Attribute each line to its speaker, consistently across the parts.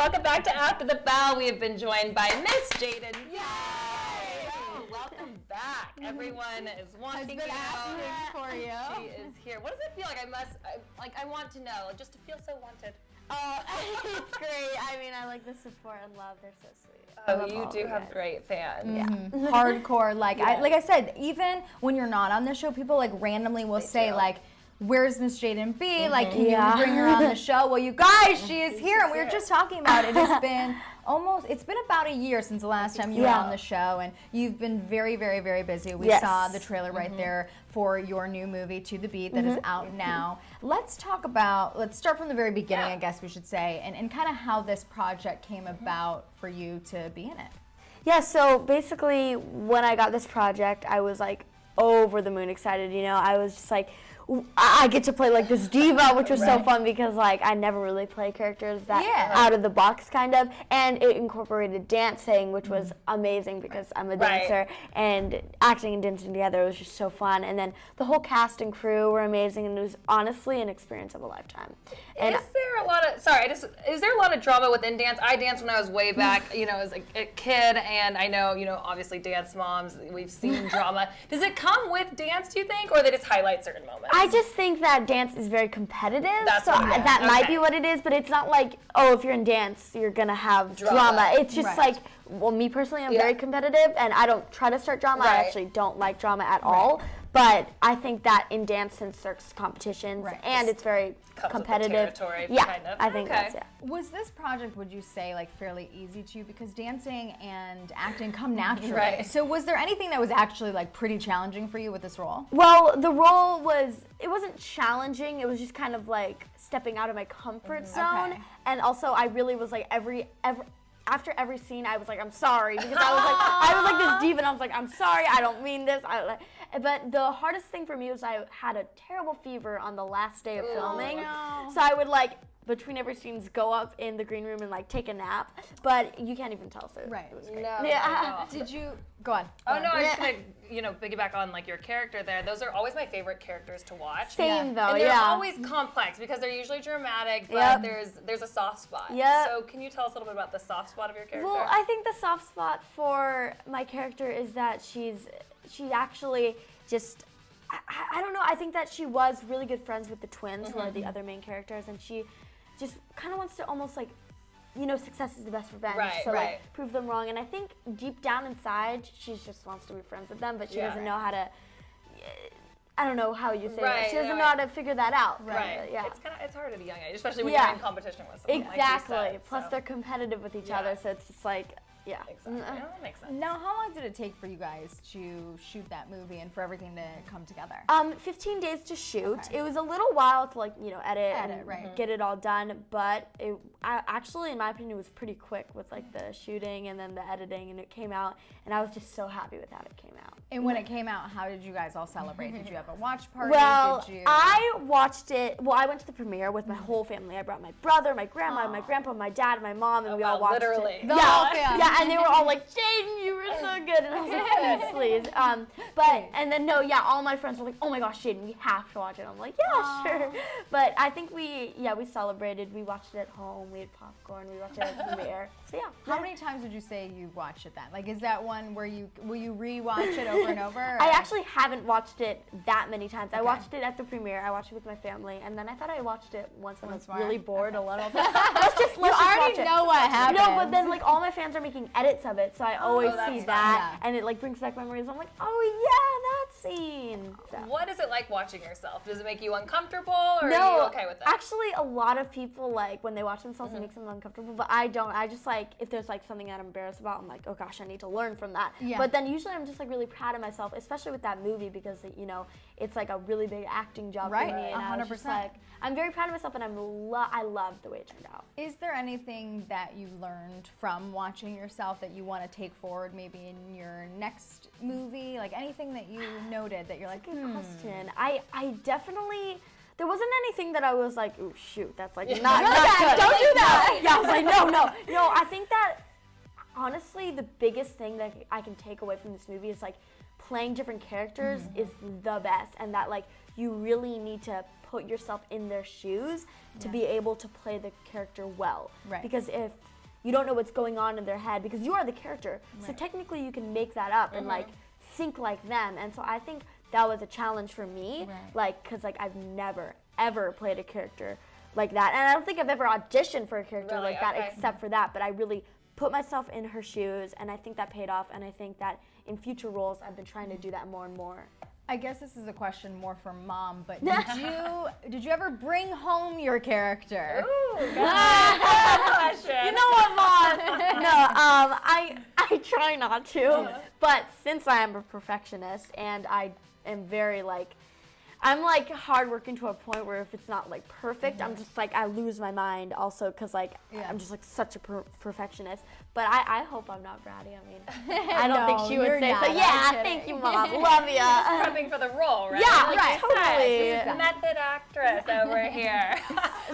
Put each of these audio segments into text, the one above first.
Speaker 1: welcome back to After the Bell. We have been joined by Miss Jayden B. Welcome back. Everyone is wanting you.
Speaker 2: For you.
Speaker 1: She is here. What does it feel like? I want to know, just to feel so wanted.
Speaker 3: Oh, it's great. I mean, I like the support and love. They're so sweet.
Speaker 1: Oh, you do have great fans.
Speaker 2: Mm-hmm. Hardcore. Like I said, even when you're not on the show, people like randomly will say like, "Where's Miss Jayden B? Mm-hmm. Like, can you bring her on the show?" Well, you guys, she is here. And we were just talking about it. It's been about a year since the last time you were on the show, and you've been very, very, very busy. We saw the trailer right there for your new movie, To the Beat, that is out now. Let's start from the very beginning, I guess we should say, and kind of how this project came about for you to be in it.
Speaker 3: Yeah, so basically when I got this project, I was like over the moon excited, you know. I was just like, I get to play like this diva, which was so fun because like I never really play characters that out of the box kind of, and it incorporated dancing, which was amazing because I'm a dancer, and acting and dancing together was just so fun. And then the whole cast and crew were amazing, and it was honestly an experience of a lifetime. And
Speaker 1: is there a lot of drama within dance? I danced when I was way back, you know, as a kid, and I know, you know, obviously dance moms, we've seen drama. Does it come with dance, do you think, or they just highlight certain moments?
Speaker 3: I just think that dance is very competitive, that might be what it is, but it's not like, oh, if you're in dance, you're going to have drama. It's just like, well, me personally, I'm very competitive, and I don't try to start drama. I actually don't like drama at all. But I think that in dance, since there's competitions and it's very competitive,
Speaker 1: kind of.
Speaker 3: I think that's
Speaker 2: Was this project, would you say, like fairly easy to you? Because dancing and acting come naturally. So was there anything that was actually like pretty challenging for you with this role?
Speaker 3: Well, the role it wasn't challenging. It was just kind of like stepping out of my comfort zone. And also, I really was like after every scene, I was like, I'm sorry, because I was like this diva, and I was like, I'm sorry, I don't mean this. But the hardest thing for me was I had a terrible fever on the last day of filming, so I would like between every scenes go up in the green room and like take a nap, but you can't even tell. So it was great.
Speaker 1: No.
Speaker 2: Did you go on?
Speaker 1: I was just gonna, you know, piggyback on like your character there. Those are always my favorite characters to watch.
Speaker 3: Same though,
Speaker 1: and they're always complex because they're usually dramatic, but there's a soft spot. So can you tell us a little bit about the soft spot of your character?
Speaker 3: Well, I think the soft spot for my character is that she actually just, I don't know, I think that she was really good friends with the twins, who are the other main characters, and she just kind of wants to almost like, you know, success is the best revenge, like prove them wrong. And I think deep down inside, she just wants to be friends with them, but she doesn't know how to, I don't know how you say it. She doesn't know how to figure that out.
Speaker 1: It's hard at a young age, especially when you're in competition with someone.
Speaker 3: Exactly.
Speaker 1: Like you said,
Speaker 3: Plus they're competitive with each other, so it's just like,
Speaker 1: Exactly. That makes sense.
Speaker 2: Now, how long did it take for you guys to shoot that movie and for everything to come together?
Speaker 3: 15 days to shoot. It was a little while to like, you know, edit and get it all done, but actually, in my opinion, it was pretty quick with like the shooting and then the editing, and it came out, and I was just so happy with how it came out.
Speaker 2: And when it came out, how did you guys all celebrate? Did you have a watch party?
Speaker 3: Well, I watched it. Well, I went to the premiere with my whole family. I brought my brother, my grandma, my grandpa, my dad, my mom, and we all watched it.
Speaker 2: The whole family.
Speaker 3: Yeah, and they were all like, Jayden, you were so good. And I was like, please. And then, all my friends were like, oh my gosh, Jayden, we have to watch it. I'm like, sure. But I think we celebrated. We watched it at home. We had popcorn. We watched it at the premiere. So,
Speaker 2: How many times would you say you've watched it then? Like, is that one where will you re-watch it over and over? Or?
Speaker 3: I actually haven't watched it that many times. I watched it at the premiere. I watched it with my family. And then I thought I watched it once and I was really bored alone. I was like, let's just watch it.
Speaker 2: Know what happened.
Speaker 3: No, but then like all my fans are making edits of it, so I always see that, and it like brings back memories. I'm like, oh yeah, that scene. So.
Speaker 1: What is it like watching yourself? Does it make you uncomfortable, or
Speaker 3: no,
Speaker 1: are you okay with that?
Speaker 3: Actually, a lot of people like when they watch themselves, it makes them uncomfortable. But I don't. I just like if there's like something that I'm embarrassed about, I'm like, oh gosh, I need to learn from that. But then usually I'm just like really proud of myself, especially with that movie because you know it's like a really big acting job for me, and 100%. I was just like, I'm very proud of myself, and I love the way it turned out.
Speaker 2: Is there anything that you learned from watching yourself that you want to take forward maybe in your next movie? Like anything that you noted that you're like,
Speaker 3: good question. I definitely, there wasn't anything that I was like, oh shoot, that's like not good. Don't do that. Yeah, I was like, no. I think that honestly the biggest thing that I can take away from this movie is like playing different characters is the best, and that like you really need to put yourself in their shoes to be able to play the character well.
Speaker 2: Right.
Speaker 3: Because if you don't know what's going on in their head, because you are the character, so technically you can make that up and like think like them. And so I think that was a challenge for me, like, because like I've never ever played a character like that, and I don't think I've ever auditioned for a character like that except for that. But I really put myself in her shoes, and I think that paid off. And I think that in future roles, I've been trying to do that more and more.
Speaker 2: I guess this is a question more for Mom, but did you ever bring home your character?
Speaker 1: Ooh, good question.
Speaker 3: You know what, Mom? No, I try not to, but since I am a perfectionist and I am very like, I'm like hardworking to a point where if it's not like perfect, I'm just like, I lose my mind also because like I'm just like such a perfectionist. But I hope I'm not bratty. I mean, I don't think she would say so. Yeah, thank you, Mom. Love ya.
Speaker 1: Prepping for the role, right?
Speaker 3: Yeah,
Speaker 1: like
Speaker 3: right.
Speaker 1: Totally. Method actress over here.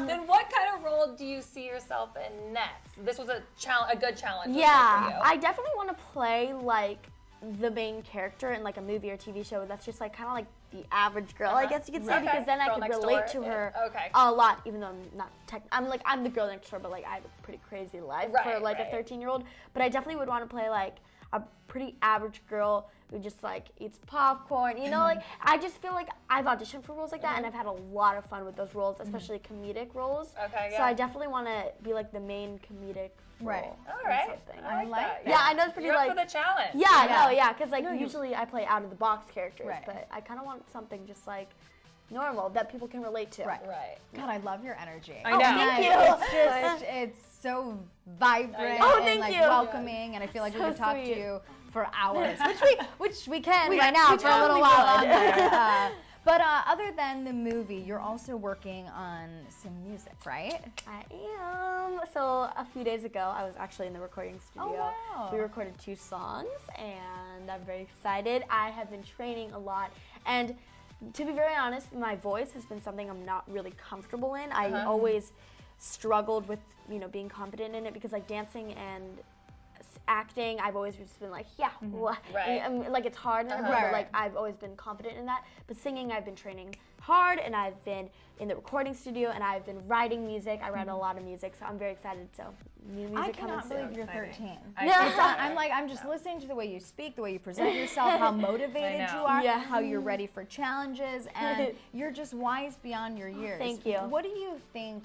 Speaker 1: Then what kind of role do you see yourself in next? This was a good challenge.
Speaker 3: Yeah,
Speaker 1: for you.
Speaker 3: I definitely want to play like the main character in like a movie or TV show that's just like kind of like the average girl, I guess you could say, because then I could relate to her a lot, even though I'm not I'm the girl next door, but like I have a pretty crazy life for like a 13-year-old. But I definitely would want to play like a pretty average girl who just like eats popcorn, you know, like I just feel like I've auditioned for roles like that and I've had a lot of fun with those roles, especially comedic roles. So I definitely want to be like the main comedic role.
Speaker 1: All right.
Speaker 2: I like that.
Speaker 3: Yeah, I know it's pretty
Speaker 1: You're
Speaker 3: like
Speaker 1: up for the challenge.
Speaker 3: Yeah, because like usually I play out of the box characters, but I kind of want something just like normal that people can relate to.
Speaker 1: Right.
Speaker 2: God, I love your energy.
Speaker 1: I know.
Speaker 3: Thank you.
Speaker 2: It's just, it's so vibrant and like welcoming, and I feel like we could talk to you for hours, which we can right now for a little while longer. But other than the movie, you're also working on some music, right?
Speaker 3: I am. So a few days ago, I was actually in the recording studio.
Speaker 2: Oh, wow.
Speaker 3: We recorded 2 songs, and I'm very excited. I have been training a lot, and to be very honest, my voice has been something I'm not really comfortable in. I always struggled with, being confident in it because like dancing and acting, I've always just been like, like it's hard, but like I've always been confident in that. But singing, I've been training hard, and I've been in the recording studio, and I've been writing music. I write a lot of music, so I'm very excited. So new music coming soon.
Speaker 2: I cannot believe you're 13. I'm just listening to the way you speak, the way you present yourself, how motivated you are, how you're ready for challenges, and you're just wise beyond your years.
Speaker 3: Thank you.
Speaker 2: What do you think?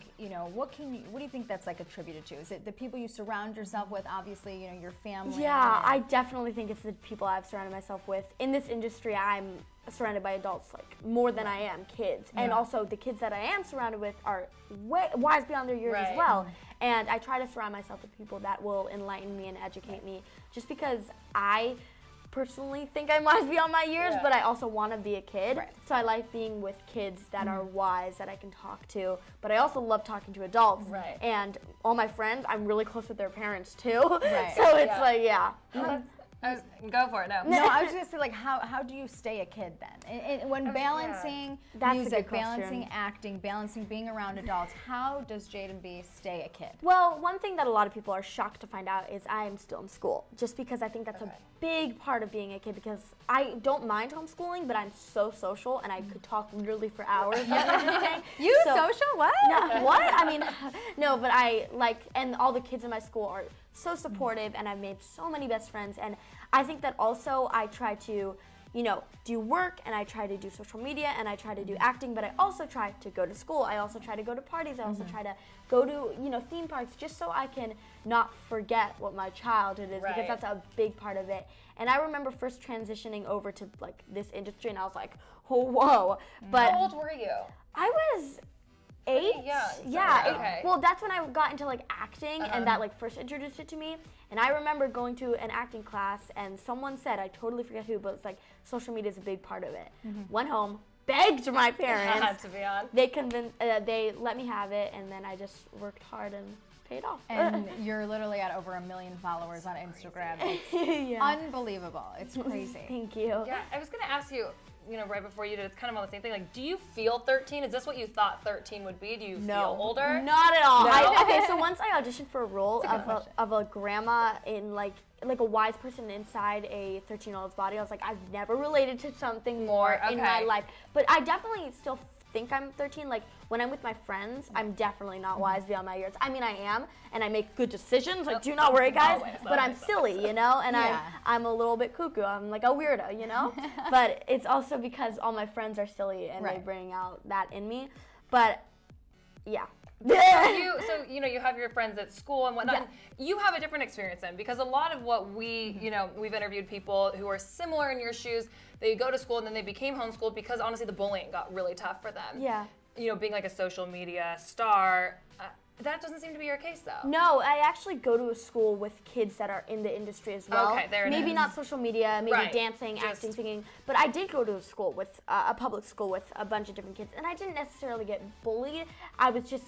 Speaker 2: What do you think that's like attributed to? Is it the people you surround yourself with? Obviously, your family.
Speaker 3: Yeah, I definitely think it's the people I've surrounded myself with. In this industry, I'm surrounded by adults like more than I am kids, and also the kids that I am surrounded with are wise beyond their years as well. And I try to surround myself with people that will enlighten me and educate me, just because I personally think I'm wise beyond my years, but I also want to be a kid. So I like being with kids that are wise, that I can talk to, but I also love talking to adults. And all my friends, I'm really close with their parents too. So it's like,
Speaker 1: Go for it. No,
Speaker 2: I was gonna say, like, how do you stay a kid then? And when balancing music, balancing acting, balancing being around adults, how does Jayden B stay a kid?
Speaker 3: Well, one thing that a lot of people are shocked to find out is I am still in school, just because I think that's a big part of being a kid, because I don't mind homeschooling, but I'm so social and I could talk literally for hours.
Speaker 2: You social? What?
Speaker 3: No, what? I mean, no, but I like, and all the kids in my school are so supportive, and I've made so many best friends. And I think that also I try to, do work, and I try to do social media, and I try to do acting, but I also try to go to school. I also try to go to parties. I also try to go to, theme parks, just so I can not forget what my childhood is, because that's a big part of it. And I remember first transitioning over to like this industry, and I was like, oh, whoa. But
Speaker 1: how old were you?
Speaker 3: I was 8.
Speaker 1: Yeah.
Speaker 3: Well, that's when I got into like acting, and that like first introduced it to me. And I remember going to an acting class, and someone said, I totally forget who, but it's like social media is a big part of it. Went home, begged my parents.
Speaker 1: To be on.
Speaker 3: They let me have it, and then I just worked hard and paid off.
Speaker 2: And you're literally at over 1 million followers on Instagram. It's unbelievable. It's crazy.
Speaker 3: Thank you.
Speaker 1: Yeah, I was gonna ask you, right before you did, it's kind of on the same thing. Like, do you feel 13? Is this what you thought 13 would be? Do you feel older?
Speaker 3: Not at all.
Speaker 1: No?
Speaker 3: Okay, so once I auditioned for a role of a grandma in like a wise person inside a 13-year-old's body, I was like, I've never related to something more in my life. But I definitely still think I'm 13. Like when I'm with my friends, I'm definitely not wise beyond my years. I mean, I am, and I make good decisions. Like, do not worry, guys. But I'm silly, you know, and I'm a little bit cuckoo. I'm like a weirdo, you know. But it's also because all my friends are silly and they bring out that in me. But yeah.
Speaker 1: So you have your friends at school and whatnot. Yeah. You have a different experience then, because a lot of what we've interviewed people who are similar in your shoes. They go to school and then they became homeschooled because honestly the bullying got really tough for them.
Speaker 3: Yeah.
Speaker 1: Being like a social media star. That doesn't seem to be your case though.
Speaker 3: No, I actually go to a school with kids that are in the industry as well.
Speaker 1: Okay, there it is.
Speaker 3: Maybe not social media, maybe dancing, acting, singing. But I did go to a school with a public school with a bunch of different kids, and I didn't necessarily get bullied. I was just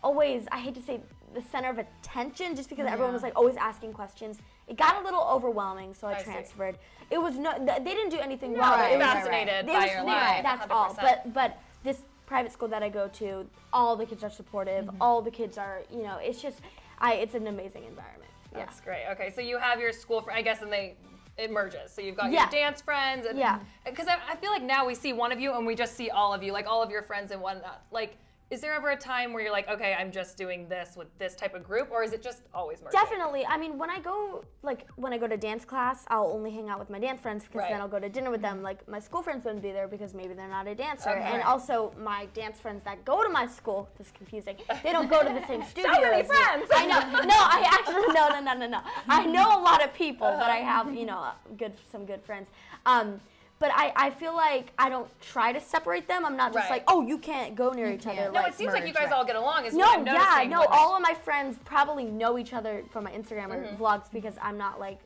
Speaker 3: always, I hate to say, the center of attention, just because everyone was like always asking questions. It got a little overwhelming, so I transferred. It was they didn't do anything wrong.
Speaker 1: They were fascinated by your life.
Speaker 3: That's 100%. All. But this private school that I go to, all the kids are supportive. All the kids are, it's just, it's an amazing environment.
Speaker 1: That's great. Okay, so you have your school, I guess, and it merges. So you've got your dance friends. And, because I feel like now we see one of you and we just see all of you, like all of your friends and whatnot. Like, is there ever a time where you're like, okay, I'm just doing this with this type of group, or is it just always merging?
Speaker 3: Definitely. I mean, when I go to dance class, I'll only hang out with my dance friends because then I'll go to dinner with them. Like, my school friends wouldn't be there because maybe they're not a dancer. Okay. And also, my dance friends that go to my school, this is confusing, they don't go to the same studio
Speaker 1: so many friends!
Speaker 3: I know. No, I actually, no. I know a lot of people, but I have, some good friends. But I feel like I don't try to separate them. I'm not just like, oh, you can't go near each other.
Speaker 1: No, it seems like you guys all get along. Is what I'm noticing.
Speaker 3: All of my friends probably know each other from my Instagram or vlogs because I'm not like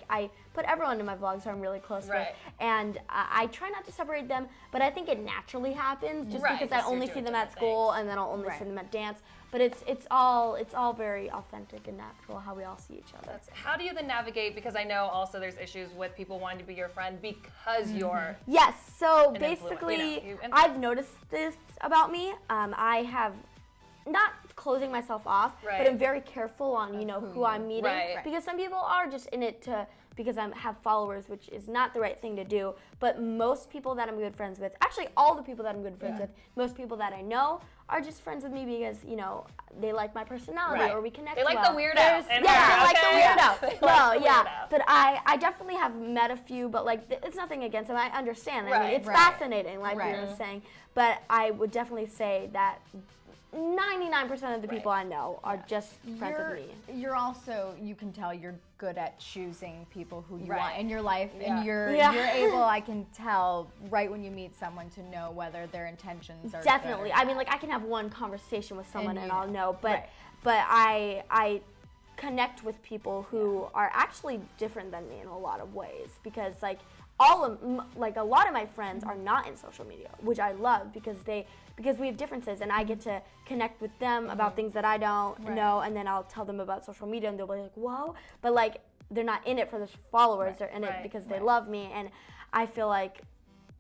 Speaker 3: I put everyone in my vlogs who I'm really close with. And I try not to separate them, but I think it naturally happens just because I only see them at school and then I'll only see them at dance. But it's all very authentic and natural how we all see each other.
Speaker 1: How do you then navigate, because I know also there's issues with people wanting to be your friend because you're
Speaker 3: Yes, so basically I've noticed this about me. I have not closing myself off, but I'm very careful on who I'm meeting because some people are just in it because I have followers, which is not the right thing to do. But most people that I'm good friends with, actually all the people that I'm good friends with, most people that I know are just friends with me because they like my personality or we connect.
Speaker 1: They like
Speaker 3: well.
Speaker 1: the weirdo.
Speaker 3: I like the weirdo. Well, but I definitely have met a few, but it's nothing against them. I understand. I mean, it's fascinating, like we were saying. But I would definitely say that 99% of the people I know are just friends with me.
Speaker 2: You're also, you can tell you're good at choosing people who you want in your life, and you're able, I can tell right when you meet someone to know whether their intentions are
Speaker 3: definitely good. I mean, I can have one conversation with someone and I'll know, but I connect with people who are actually different than me in a lot of ways because a lot of my friends are not in social media, which I love because we have differences and I get to connect with them about things that I don't know, and then I'll tell them about social media and they'll be like, whoa, but they're not in it for the followers, they're in it because they love me, and I feel like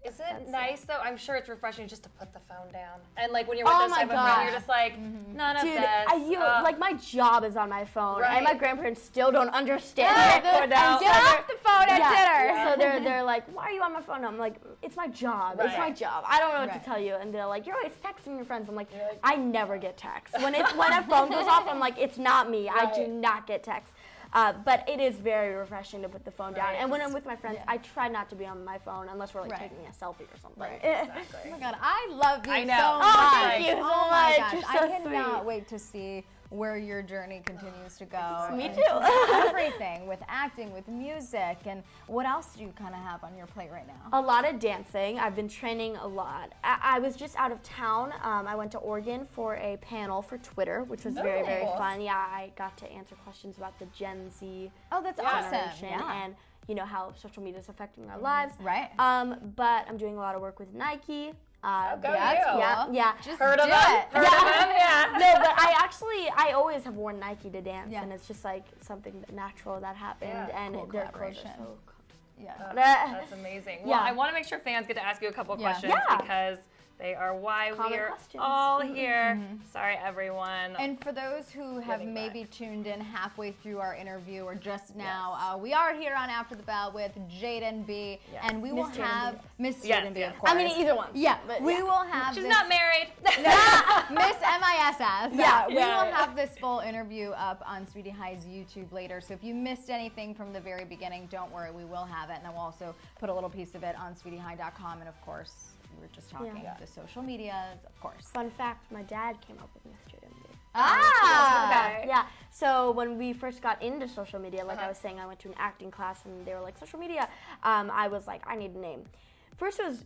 Speaker 1: is it nice though? I'm sure it's refreshing just to put the phone down. And when you're with this type of friend, you're just like, none of this.
Speaker 3: My job is on my phone, and my grandparents still don't understand it.
Speaker 2: Get off the phone at dinner.
Speaker 3: So they're like, why are you on my phone? I'm like, it's my job. It's my job. I don't know what to tell you. And they're like, you're always texting your friends. I'm like, I never get texts. When a phone goes off, I'm like, it's not me. I do not get texts. But it is very refreshing to put the phone down. And when I'm with my friends, I try not to be on my phone unless we're taking a selfie or something.
Speaker 2: Exactly. Oh my God, I love you so much.
Speaker 3: Oh, thank you so much.
Speaker 2: My gosh.
Speaker 3: You're so
Speaker 2: I cannot wait to see where your journey continues to go.
Speaker 3: Me too.
Speaker 2: Everything with acting, with music, and what else do you kind of have on your plate right now?
Speaker 3: A lot of dancing. I've been training a lot. I was just out of town. I went to Oregon for a panel for Twitter, which was very, very fun. Yeah, I got to answer questions about the Gen Z
Speaker 2: generation
Speaker 3: and how social media is affecting our lives.
Speaker 2: Right.
Speaker 3: But I'm doing a lot of work with Nike.
Speaker 2: Just
Speaker 1: heard of them? Heard of them? Yeah.
Speaker 3: No, but I always have worn Nike to dance, and it's just something natural that happened, and their clothes are so
Speaker 1: that's amazing. Well, I want to make sure fans get to ask you a couple of questions because They are why
Speaker 3: Common
Speaker 1: we're
Speaker 3: questions.
Speaker 1: all here. Sorry, everyone.
Speaker 2: And for those who have
Speaker 1: Getting
Speaker 2: maybe tuned in halfway through our interview or just now, we are here on After the Bell with Jayden B, and we will
Speaker 3: Miss Jayden
Speaker 2: have
Speaker 3: B.
Speaker 2: Miss
Speaker 1: Yes,
Speaker 2: Jayden B,
Speaker 1: yes.
Speaker 2: of course.
Speaker 3: I mean, either one.
Speaker 2: Yeah,
Speaker 3: But
Speaker 2: we will have
Speaker 1: She's
Speaker 2: this,
Speaker 1: not married.
Speaker 2: Miss MISS.
Speaker 3: Yeah.
Speaker 2: We will have this full interview up on Sweetie High's YouTube later. So if you missed anything from the very beginning, don't worry, we will have it. And then we'll also put a little piece of it on sweetiehigh.com. And of course, we were just talking the social medias, of course.
Speaker 3: Fun fact, my dad came up with Miss Jayden B.
Speaker 1: Okay.
Speaker 3: Yeah. So when we first got into social media, like I was saying, I went to an acting class and they were like, social media. I was like, I need a name. First it was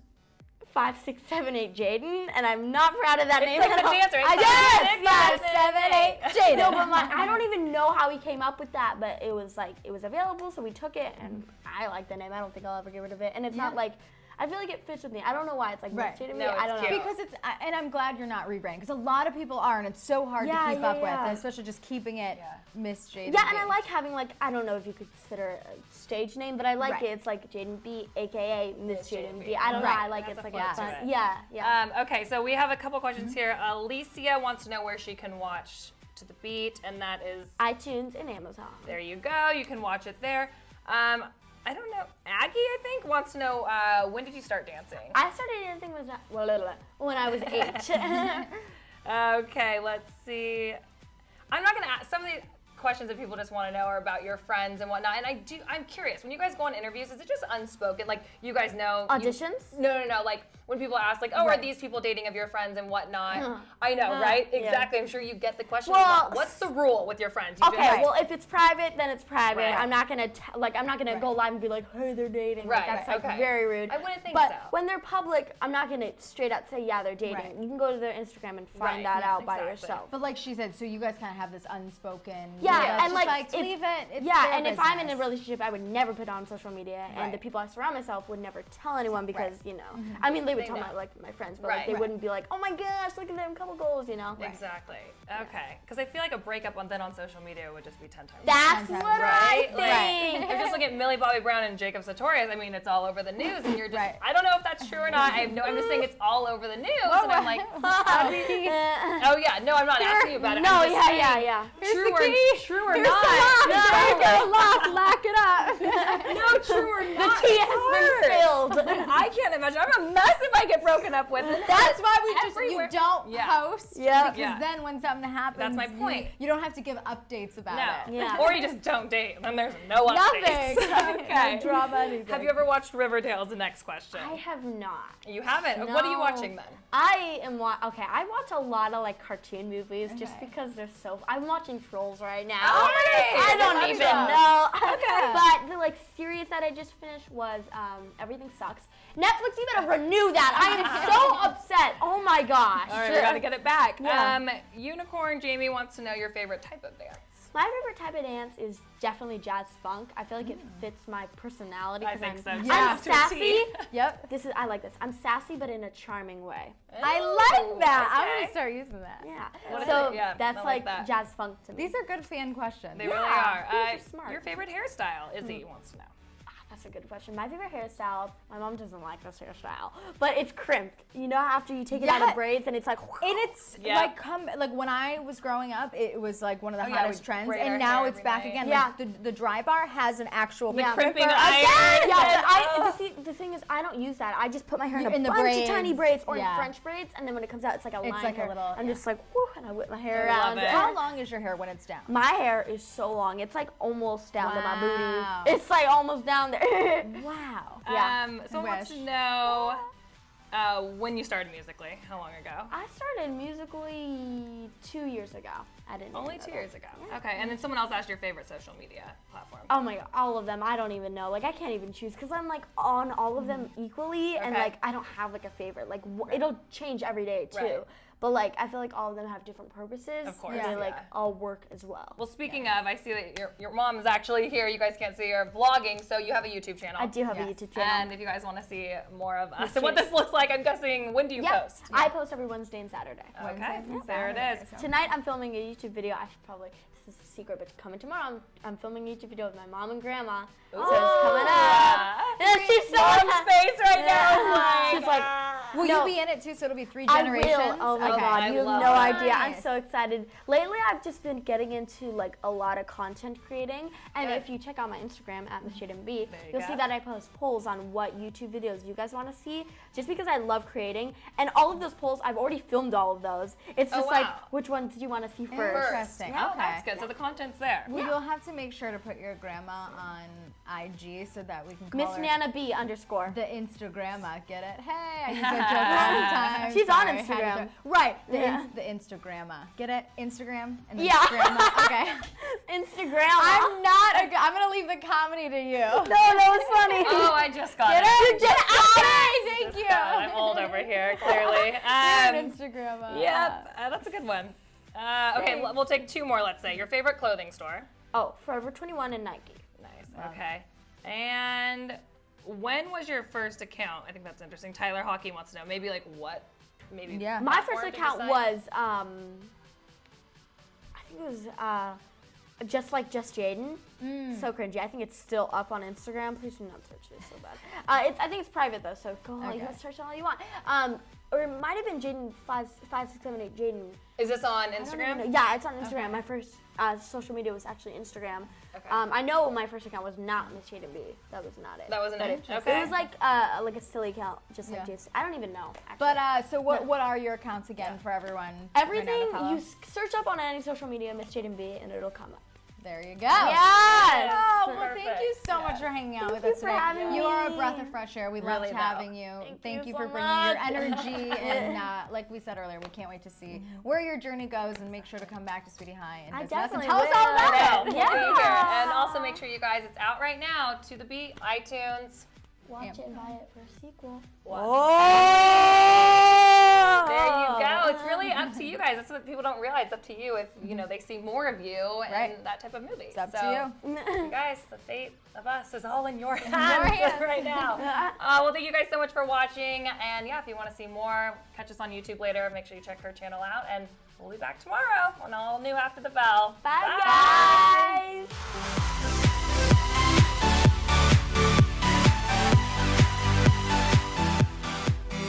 Speaker 3: 5, 6, 7, 8 Jayden, and I'm not proud of that name.
Speaker 1: It's like the dancer.
Speaker 3: I did.
Speaker 1: 5, 6, 7, 8.
Speaker 3: No, but I don't even know how he came up with that, but it was like, it was available, so we took it, and I like the name. I don't think I'll ever get rid of it. And it's not like, I feel like it fits with me. I don't know why it's like Miss Jayden B.
Speaker 1: No,
Speaker 3: I don't know.
Speaker 1: cute.
Speaker 2: Because it's, and I'm glad you're not rebranding, because a lot of people are, and it's so hard to keep up with, and especially just keeping it Miss Jayden
Speaker 3: Yeah,
Speaker 2: B.
Speaker 3: and I like having like, I don't know if you could consider a stage name, but I like it. It's like Jayden B, aka Miss Jayden B. I don't know. I like
Speaker 1: That's
Speaker 3: it's
Speaker 1: a
Speaker 3: like
Speaker 1: fun
Speaker 3: fun.
Speaker 1: to it.
Speaker 3: Yeah.
Speaker 1: Okay, so we have a couple questions here. Alicia wants to know where she can watch To the Beat, and that is
Speaker 3: iTunes and Amazon.
Speaker 1: there you go. You can watch it there. I don't know. Aggie, I think, wants to know when did you start dancing?
Speaker 3: I started dancing when I was 8.
Speaker 1: Okay, let's see. I'm not gonna ask some of the questions that people just want to know are about your friends and whatnot. And I'm curious. When you guys go on interviews, is it just unspoken? Like you guys know
Speaker 3: Auditions?
Speaker 1: No. Like when people ask, like, oh, are these people dating of your friends and whatnot? I know, right? Exactly. I'm sure you get the question.
Speaker 3: Well,
Speaker 1: what's the rule with your friends? You
Speaker 3: Okay, well, if it's private, then it's private.
Speaker 1: Right.
Speaker 3: I'm not gonna go live and be like, "Hey, they're dating."
Speaker 1: Right,
Speaker 3: Like, that's
Speaker 1: okay.
Speaker 3: very rude.
Speaker 1: I wouldn't think
Speaker 3: but
Speaker 1: so.
Speaker 3: when they're public, I'm not gonna straight out say, "Yeah, they're dating."
Speaker 2: Right.
Speaker 3: You can go to their Instagram and find
Speaker 1: Right,
Speaker 3: that
Speaker 1: yeah,
Speaker 3: out by
Speaker 1: exactly.
Speaker 3: yourself.
Speaker 2: But like she said, so you guys kind of have this unspoken.
Speaker 3: Yeah,
Speaker 2: it's
Speaker 3: and
Speaker 2: just
Speaker 3: like, if-
Speaker 2: leave it. It's
Speaker 3: Yeah,
Speaker 2: their
Speaker 3: and if I'm in a
Speaker 2: business.
Speaker 3: relationship, I would never put it on social media, and the people I surround myself would never tell anyone because you know. I mean, they would tell
Speaker 1: know.
Speaker 3: my friends, but
Speaker 1: Right.
Speaker 3: like, they wouldn't be like, "Oh my gosh, look at them, couple goals," you know.
Speaker 1: Exactly. Okay. Because I feel like a breakup on social media would just be 10 times.
Speaker 3: That's
Speaker 2: Sometimes.
Speaker 3: what
Speaker 1: Right?
Speaker 3: I
Speaker 1: Like,
Speaker 3: think.
Speaker 1: if just look at Millie Bobby Brown and Jacob Sartorius, I mean, it's all over the news, and you're just,
Speaker 2: Right.
Speaker 1: I don't know if that's true or not. I'm just saying it's all over the news, and I'm like, oh yeah, no, I'm not asking you about it.
Speaker 3: No,
Speaker 1: I'm just saying,
Speaker 3: yeah.
Speaker 1: True or
Speaker 2: Here's
Speaker 1: not?
Speaker 2: the lock.
Speaker 1: No,
Speaker 2: Break it, lock it up.
Speaker 1: no, true or not?
Speaker 3: The tea
Speaker 1: It's
Speaker 3: has been
Speaker 1: hard.
Speaker 3: spilled.
Speaker 1: I can't imagine. I'm a mess if I get broken up with.
Speaker 2: That's why we just
Speaker 1: Everywhere.
Speaker 2: you don't
Speaker 1: Yeah.
Speaker 2: post.
Speaker 3: Yeah.
Speaker 2: Because
Speaker 1: Yeah.
Speaker 2: then when something happens,
Speaker 1: That's my point.
Speaker 2: You don't have to give updates about
Speaker 1: No.
Speaker 2: it.
Speaker 3: Yeah.
Speaker 1: Or you just don't date, then there's no
Speaker 2: Nothing.
Speaker 1: updates. Okay.
Speaker 2: No drama. Anything.
Speaker 1: Have you ever watched Riverdale? Is the next question.
Speaker 3: I have not.
Speaker 1: You haven't? What are you
Speaker 3: No.
Speaker 1: watching then?
Speaker 3: I watch a lot of like cartoon movies just because they're so. I'm watching Trolls right now.
Speaker 1: Oh, nice.
Speaker 3: I
Speaker 1: I
Speaker 3: don't
Speaker 1: love
Speaker 3: even
Speaker 1: that.
Speaker 3: know.
Speaker 2: Okay.
Speaker 3: But the like series that I just finished was Everything Sucks. Netflix, you better renew that. I am so upset. Oh my gosh.
Speaker 1: All right, we gotta get it back.
Speaker 3: Yeah.
Speaker 1: Unicorn Jamie wants to know your favorite type of dance.
Speaker 3: My favorite type of dance is definitely jazz funk. I feel like it fits my personality.
Speaker 1: I
Speaker 3: 'cause
Speaker 1: think
Speaker 3: I'm,
Speaker 1: so.
Speaker 2: Yeah.
Speaker 3: I'm sassy.
Speaker 2: Yep.
Speaker 3: I like this. I'm sassy, but in a charming way.
Speaker 2: I like that. I'm
Speaker 1: okay.
Speaker 2: gonna start using that.
Speaker 3: Yeah.
Speaker 1: What is
Speaker 3: So
Speaker 1: it? Yeah,
Speaker 3: that's
Speaker 1: I
Speaker 3: like
Speaker 1: that.
Speaker 3: jazz funk to me.
Speaker 2: These are good fan questions.
Speaker 1: They really
Speaker 3: Yeah,
Speaker 1: are.
Speaker 3: these are smart.
Speaker 1: Your favorite hairstyle, Izzy wants to know.
Speaker 3: That's a good question. My favorite hairstyle, my mom doesn't like this hairstyle, but it's crimped. You know, after you take it out
Speaker 2: Yeah.
Speaker 3: of braids and it's like,
Speaker 2: And it's
Speaker 1: Yeah.
Speaker 2: like when I was growing up, it was like one of the
Speaker 1: Oh, yeah,
Speaker 2: hottest
Speaker 1: we'd
Speaker 2: trends,
Speaker 1: braid our
Speaker 2: and now
Speaker 1: hair
Speaker 2: it's
Speaker 1: every
Speaker 2: back
Speaker 1: night.
Speaker 2: again.
Speaker 3: Yeah.
Speaker 2: Like the dry bar has an actual
Speaker 1: crimping
Speaker 2: cripper.
Speaker 1: iron.
Speaker 3: yeah,
Speaker 1: Oh.
Speaker 3: but the thing is, I don't use that. I just put my hair in
Speaker 2: In
Speaker 3: a
Speaker 2: the
Speaker 3: bunch of tiny
Speaker 2: braids,
Speaker 3: braids or
Speaker 2: yeah.
Speaker 3: in French braids, and then when it comes out, it's like a line
Speaker 2: like a
Speaker 3: hair.
Speaker 2: little-
Speaker 3: I'm
Speaker 2: yeah.
Speaker 3: just like, whoo, and I whip my hair
Speaker 1: I love
Speaker 3: around.
Speaker 1: it.
Speaker 2: How long is your hair when it's down?
Speaker 3: My hair is so long. It's like almost down to my
Speaker 2: Wow.
Speaker 3: booty. It's like almost down there.
Speaker 2: Wow.
Speaker 3: Yeah.
Speaker 1: Someone wants to
Speaker 2: wish.
Speaker 1: know when you started Musically. How long ago?
Speaker 3: I started Musically 2 years ago. I didn't
Speaker 1: Only
Speaker 3: even know
Speaker 1: 2
Speaker 3: that.
Speaker 1: years ago. Okay, and then someone else asked your favorite social media platform.
Speaker 3: Oh my god, all of them. I don't even know. Like, I can't even choose because I'm like on all of them equally, and
Speaker 1: Okay.
Speaker 3: like I don't have like a favorite. Like, it'll change every day too.
Speaker 1: Right.
Speaker 3: But like, I feel like all of them have different purposes.
Speaker 1: Of course,
Speaker 3: and they
Speaker 1: yeah.
Speaker 3: like all work as well.
Speaker 1: Well, speaking of, I see that your mom is actually here. You guys can't see her vlogging, so you have a YouTube channel.
Speaker 3: I do have a
Speaker 2: Yes.
Speaker 3: YouTube channel.
Speaker 1: And if you guys want to see more of us and what this looks like, I'm guessing, when do you
Speaker 3: yeah,
Speaker 1: post?
Speaker 3: I post every Wednesday and Saturday.
Speaker 1: Okay,
Speaker 2: Wednesday and
Speaker 1: there it
Speaker 2: Saturday,
Speaker 1: is.
Speaker 2: so-
Speaker 3: Tonight I'm filming a YouTube video. I should probably, this is a secret, but coming tomorrow, I'm filming a YouTube video with my mom and grandma. So it's coming up.
Speaker 1: Yeah.
Speaker 3: And she's so
Speaker 1: Mom's face right now is like,
Speaker 3: She's like,
Speaker 2: Will you be in it too? So it'll be 3 generations.
Speaker 3: I will. Oh my
Speaker 2: Okay.
Speaker 3: god, you have
Speaker 1: love
Speaker 3: no
Speaker 1: that.
Speaker 3: idea. I'm so excited. Lately, I've just been getting into like a lot of content creating, and
Speaker 1: Good.
Speaker 3: if you check out my Instagram at Jayden B,
Speaker 1: There you
Speaker 3: you'll
Speaker 1: go.
Speaker 3: see that I post polls on what YouTube videos you guys want to see. Just because I love creating, and all of those polls, I've already filmed all of those. It's
Speaker 1: Oh,
Speaker 3: just like,
Speaker 1: wow.
Speaker 3: which ones do you want to see first?
Speaker 2: Interesting.
Speaker 1: Oh,
Speaker 2: Okay.
Speaker 1: that's good. So the content's there.
Speaker 2: Well, you'll have to make sure to put your grandma on IG so that we can call
Speaker 3: Miss
Speaker 2: her
Speaker 3: Nana B _.
Speaker 2: the Instagramma. Get it? Hey, I use that joke all the time.
Speaker 3: She's on
Speaker 2: Sorry, had to
Speaker 3: Instagram.
Speaker 2: do it. Right.
Speaker 3: Yeah.
Speaker 2: The Instagramma. Get it? Instagram and then
Speaker 3: Yeah.
Speaker 2: Instagramma. Okay.
Speaker 3: Instagram.
Speaker 2: I'm gonna leave the comedy to you.
Speaker 3: No, that was funny.
Speaker 1: Oh, I just got
Speaker 2: Get
Speaker 1: it.
Speaker 2: it? You just got it. Thank
Speaker 1: Just
Speaker 2: you.
Speaker 1: got it. I'm old over here, clearly.
Speaker 2: You're an Instagramma.
Speaker 1: Yep, that's a good one. Okay,
Speaker 3: Thanks.
Speaker 1: we'll take 2 more, let's say. Your favorite clothing store?
Speaker 3: Oh, Forever 21 and Nike.
Speaker 1: Nice, okay. And when was your first account? I think that's interesting. Tyler Hockey wants to know. Maybe like what? Maybe
Speaker 2: Yeah.
Speaker 3: My
Speaker 1: platform
Speaker 3: first
Speaker 1: did you
Speaker 3: account
Speaker 1: decide?
Speaker 3: was, I think it was just Jayden. So cringy. I think it's still up on Instagram. Please do not search it. It's so bad. I think it's private though, so go ahead, you
Speaker 2: Okay.
Speaker 3: can search all you want. Or it might have been Jayden 5678 Jayden.
Speaker 1: Is this on
Speaker 3: I don't even
Speaker 1: Instagram?
Speaker 3: know. Yeah, it's on Instagram.
Speaker 1: Okay.
Speaker 3: My first social media was actually Instagram.
Speaker 1: Okay.
Speaker 3: I know my first account was not Miss Jayden B. That was not it.
Speaker 1: That wasn't
Speaker 3: But
Speaker 1: it? Okay.
Speaker 3: It was like a silly account, just like
Speaker 2: Yeah.
Speaker 3: JC. I don't even know. Actually.
Speaker 2: But so what are your accounts again for everyone? right now to
Speaker 3: Everything
Speaker 2: follow?
Speaker 3: you search up on any social media, Miss Jayden B, and it'll come up.
Speaker 2: There you go.
Speaker 3: Yes.
Speaker 2: Oh, well, thank
Speaker 1: Perfect.
Speaker 2: you so much for hanging out with us
Speaker 3: for
Speaker 2: today.
Speaker 3: having
Speaker 2: You are a
Speaker 3: me.
Speaker 2: breath of fresh air. We
Speaker 1: Really,
Speaker 2: loved
Speaker 1: though.
Speaker 2: having you.
Speaker 3: Thank you
Speaker 2: for
Speaker 3: so
Speaker 2: bringing
Speaker 3: much.
Speaker 2: your energy. And like we said earlier, we can't wait to see where your journey goes and make sure to come back to Sweetie High and
Speaker 3: I
Speaker 2: visit us and
Speaker 3: definitely
Speaker 2: tell us all
Speaker 3: will.
Speaker 2: about
Speaker 1: I know.
Speaker 2: it.
Speaker 1: We'll be here. And also make sure you guys, it's out right now. To the Beat, iTunes.
Speaker 3: Watch it and buy it for a sequel.
Speaker 1: There you go. It's really up to you guys. That's what people don't realize. It's up to you if they see more of you
Speaker 2: Right.
Speaker 1: in that type of movie.
Speaker 2: It's up to you.
Speaker 1: You guys, the fate of us is all in your hands
Speaker 2: hands.
Speaker 1: right now. Well, thank you guys so much for watching. And yeah, if you want to see more, catch us on YouTube later. Make sure you check her channel out. And we'll be back tomorrow on All New After the Bell.
Speaker 3: Bye, guys.